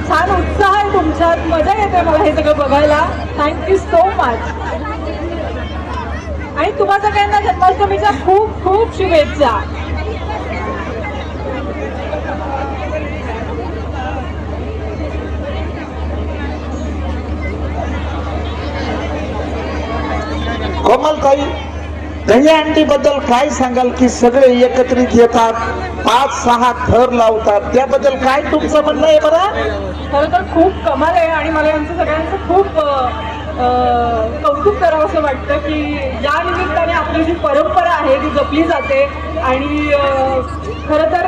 छान उत्साह आहे तुमच्यात, मजा येते मला हे सगळं बघायला. Thank you so much. आणि तुम्हा सगळ्यांना जन्माष्टमीच्या खूप खूप शुभेच्छा. कोमलताई, दही अंडी बद्दल काय सांगाल की सगळे एकत्रित येतात, 5-6 थर लावतात, त्याबद्दल काय तुमचं म्हणणं आहे बरं? खरं तर खूप कमाल आहे आणि मला यांचं सगळ्यांचं खूप कौतुक करावं असं वाटतं की या निमित्ताने आपली जी परंपरा आहे ती जपली जाते. आणि खरं तर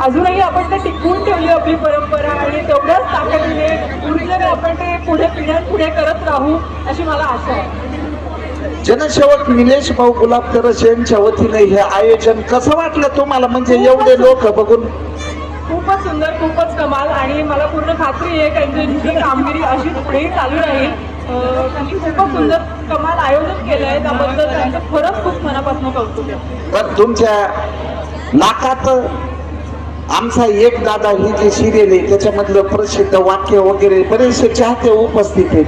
अजूनही आपण ते टिकवून ठेवली आपली परंपरा आणि तेवढ्याच ताकदीने ऊर्जेने आपण ते पुढे पिढ्यानपुढे करत राहू अशी मला आशा आहे. जनसेवक निलेश भाऊ गुलाबतरस यांच्या वतीने हे आयोजन कसं वाटलं तुम्हाला, म्हणजे एवढे लोक बघून? खूपच सुंदर, खूपच कमाल. आणि मला पूर्ण खात्री आहे त्यांची जी कामगिरी अशी पुढेही चालू राहील. त्यांनी खूपच सुंदर कमाल आयोजन केलं आहे, त्याबद्दल त्यांचं खरंच खूप मनापासून कौतुक आहे. तर तुमच्या नाकात आमचा एक दादा ही जी सिरियल आहे त्याच्यामधलं प्रसिद्ध वाक्य वगैरे बरेचसे चाहते उपस्थित आहेत.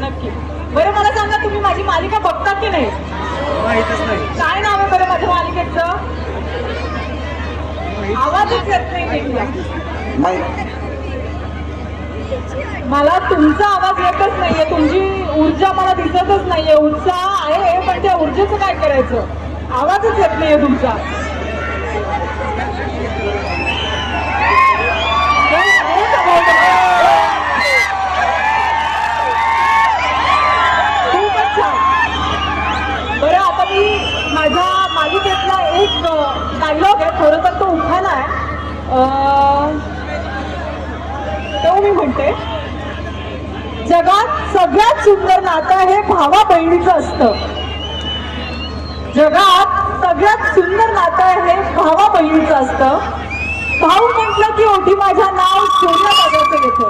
नक्की. बरं मला सांगा, तुम्ही माझी मालिका बघता की नाही? काय नाव आहे बरं माझ्या मालिकेचं? आवाजच येत नाही. मला तुमचा आवाज येतच नाहीये, तुमची ऊर्जा मला दिसतच नाहीये. उत्साह आहे पण त्या ऊर्जेचं काय करायचं? आवाजच येत नाहीये तुमचा. खूपच छान. बरं, आता मी माझ्या मालिकेतला एक डायलॉग आहे, खरं तर तो उखाणा आहे, तो मी म्हणते. जगात सगळ्यात सुंदर नातं हे भावा बहिणीचं असतं. जगात सगळ्यात सुंदर नातं हे भावा बहिणीचं असतं. भाऊ म्हटलं की ओठी माझ्या नाव सोन्या दादाचं येतं.